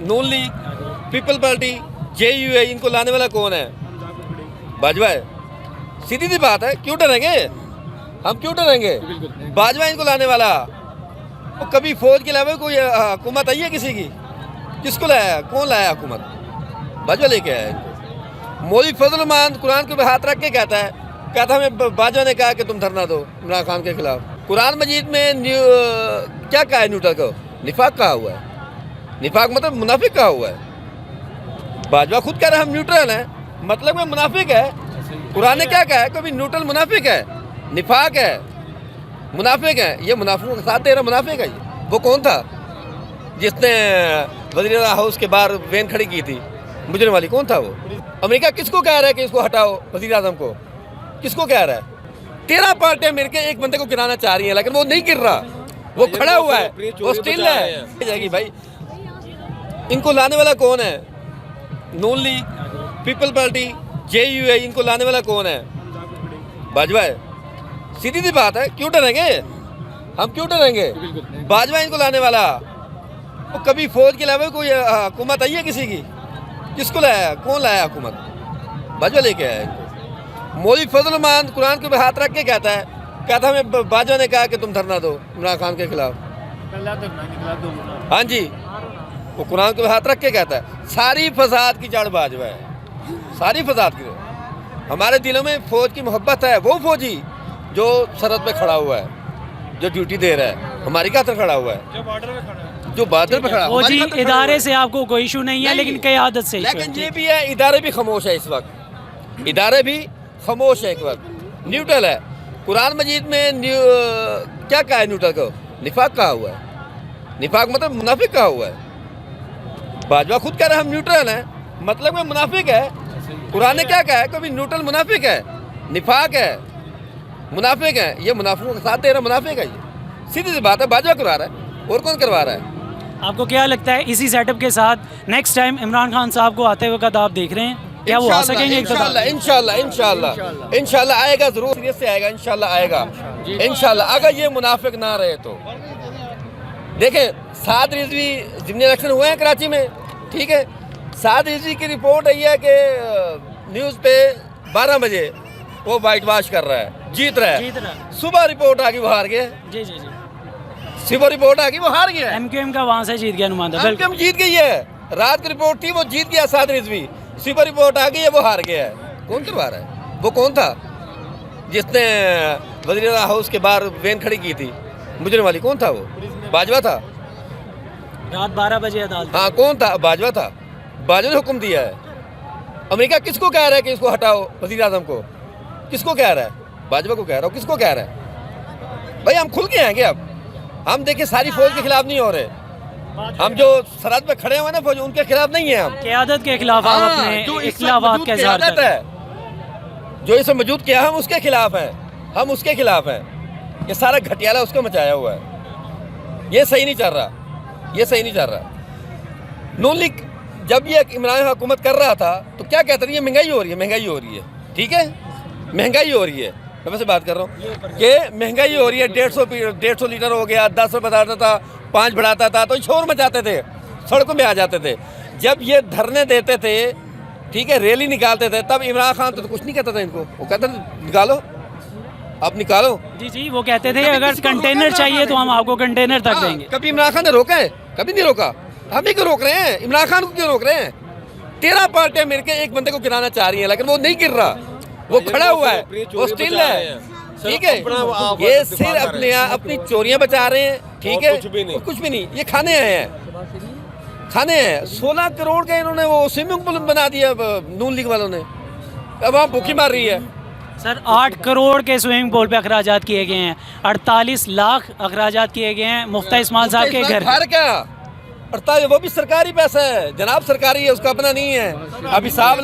नून league, people party, JUA, इनको लाने वाला कौन है? भाजपा है। सीधी सी बात है, क्यों डरेंगे हम? क्यों डरेंगे? भाजपा इनको लाने वाला। वो कभी फौज के अलावा कोई हुकूमत आई है किसी की? किसको लाया? कौन लाया हुकूमत? भाजपा लेके आया इनको। मौलवी फजल मान कुरान के ऊपर हाथ रख के कहता हमें भाजपा ने कहा कि तुम धरना दो इमरान खान के खिलाफ। कुरान मजीद में क्या कहा है न्यूट्रल को? निफाक कहा हुआ है। निफाक मतलब मुनाफिक कहा हुआ है। भाजपा खुद कह रहा है हम न्यूट्रल हैं, मतलब में मुनाफिक है। कुरान ने क्या कहा है? कभी न्यूट्रल मुनाफिक है, निफाक है, मुनाफिक है। ये मुनाफिकों का साथ दे रहा मुनाफिक है। वो कौन था जिसने वज़ीर हाउस के बाहर वैन खड़ी की थी? मुजरिम वाली कौन था वो? अमेरिका किसको कह रहा है कि इसको हटाओ वज़ीर आज़म को? किसको कह रहा है? 13 पार्टियां मिलकर एक बंदे को गिराना चाह रही हैं, लेकिन वो नहीं गिर रहा, वो खड़ा हुआ है, वो स्टिल है। जाएगी भाई। इनको लाने वाला कौन है? नून लीग, पीपल पार्टी, JUA, इनको लाने वाला कौन है? भाजपा है। सीधी सी बात है, क्यों डरेंगे हम? क्यों डरेंगे? भाजपा इनको लाने वाला। वो कभी फौज के अलावा कोई हुकूमत आई है किसी की? किसको लाया? कौन लाया हुकूमत? भाजपा लेके आया इनको। मौलवी फजल मान कुरान के ऊपर हाथ रख के कहता हमें भाजपा ने कहा कि तुम धरना दो इमरान खान के खिलाफ। हाँ जी, वो कुरान के ऊपर हाथ रख के कहता है। सारी फसाद की जड़ भाजपा है, सारी फसाद की। हमारे दिलों में फौज की मोहब्बत है। वो फौजी जो सरहद पे खड़ा हुआ है, जो ड्यूटी दे रहा है, हमारी खातिर खड़ा हुआ है, जो बॉर्डर पे खड़ा है। फौजी इदारे से आपको कोई इशू नहीं है, लेकिन क़यादत से। लेकिन ये भी है, इदारे भी खामोश है इस वक्त। इदारे भी खामोश है इस वक्त, न्यूट्रल है। कुरान मजीद में क्या कहा है न्यूट्रल को? निफाक कहा हुआ है। निफाक मतलब मुनाफिक कहा हुआ है। भाजपा खुद कह रहा है हम न्यूट्रल हैं, मतलब में मुनाफिक है। कुरान ने क्या कहा है? कभी न्यूट्रल मुनाफिक है, निफाक है, मुनाफिक है। ये मुनाफिकों का साथ दे रहा मुनाफिक है। ये सीधी सी बात है, भाजपा करवा रहा है, और कौन करवा रहा है? आपको क्या लगता है इसी सेटअप के साथ नेक्स्ट टाइम इमरान खान साहब को आते हुए का आप देख रहे हैं? क्या वो आ सकेंगे? इंशाल्लाह आएगा, जरूर सीरियस से आएगा, इंशाल्लाह आएगा, इंशाल्लाह। अगर ये मुनाफिक ना रहे तो देखें, 7 रिजवी जितने इलेक्शन हुए हैं कराची में, ठीक है, 7 रिजवी की रिपोर्ट आई है कि न्यूज़ पे 12 बजे वो वाइट वॉश कर रहा है, जीत रहा है। सुबह रिपोर्ट आ गई वो हार गया। जी जी जी, सुबह रिपोर्ट आ गई वो हार गया। MQM का वहाँ से जीत गया नुमाइंदा। MQM जीत गई है। रात की रिपोर्ट थी वो जीत गया 7 रिजवी, सुबह रिपोर्ट आ गई है वो हार गया है। कौन करवा रहा है? वो कौन था जिसने वज़ीर हाउस के बाहर वैन खड़ी की थी? मुजरिम वाली कौन था वो? भाजपा था। रात 12 बजे अदालत। हाँ, कौन था? भाजपा था। भाजपा ने हुक्म दिया है। अमेरिका किसको कह रहा है कि इसको हटाओ वज़ीर आज़म को? किसको कह रहा है? भाजपा को कह रहा हो। किसको कह रहा है? भाई हम खुल के आएंगे अब। हम देखिए सारी फौज के खिलाफ नहीं हो रहे, हम जो सरहद पे खड़े हुए ना फौज, उनके खिलाफ नहीं है हम। क़यादत के खिलाफ आप अपने इख्तिलाफात का इज़हार करते हैं। जो इसे मौजूद किया हम उसके खिलाफ हैं, हम उसके खिलाफ हैं। ये सारा घटियाला उसको मचाया हुआ है। ये सही नहीं चल रहा, ये सही नहीं चल रहा। नून लीग जब ये इमरान हुकूमत कर रहा था तो क्या कहते थे? ये महंगाई हो रही है, महंगाई हो रही है, ठीक है, महंगाई हो रही है। मैं वैसे बात कर रहा हूँ कि महंगाई हो रही है। 150 लीटर हो गया, 10 रुपये बताता था, 5 बढ़ाता था तो शोर मचाते थे, सड़कों में आ जाते थे। जब ये धरने देते थे, ठीक है, रैली निकालते थे, तब इमरान खान तो कुछ नहीं कहता था इनको। वो कहता था निकालो, आप निकालो। जी जी, वो कहते थे अगर कंटेनर चाहिए तो हम आपको कंटेनर तक देंगे। कभी इमरान खान ने रोका है? कभी नहीं रोका। हम ही क्यों रोक रहे हैं? इमरान खान को क्यों रोक रहे हैं? 13 पार्टियां मिलकर एक बंदे को गिराना चाह रही हैं, लेकिन वो नहीं गिर रहा, वो खड़ा हुआ है, वो स्टिल है, ठीक है। ये सिर्फ अपनी चोरियां बचा रहे हैं, ठीक है, कुछ भी नहीं। ये खाने आए हैं, खाने हैं। 16 करोड़ का इन्होंने वो स्विमिंग पूल बना दिया नून लीग वालों ने। अब वहाँ भूखी मार रही है। सर 8 करोड़ के स्विमिंग पूल पे अखराजात किए गए हैं, 48 लाख अखराजात किए गए हैं मुफ्ता इस्माइल साहब के घर। क्या 48? वो भी सरकारी पैसा है जनाब, सरकारी है, उसका अपना नहीं है। अभी साहब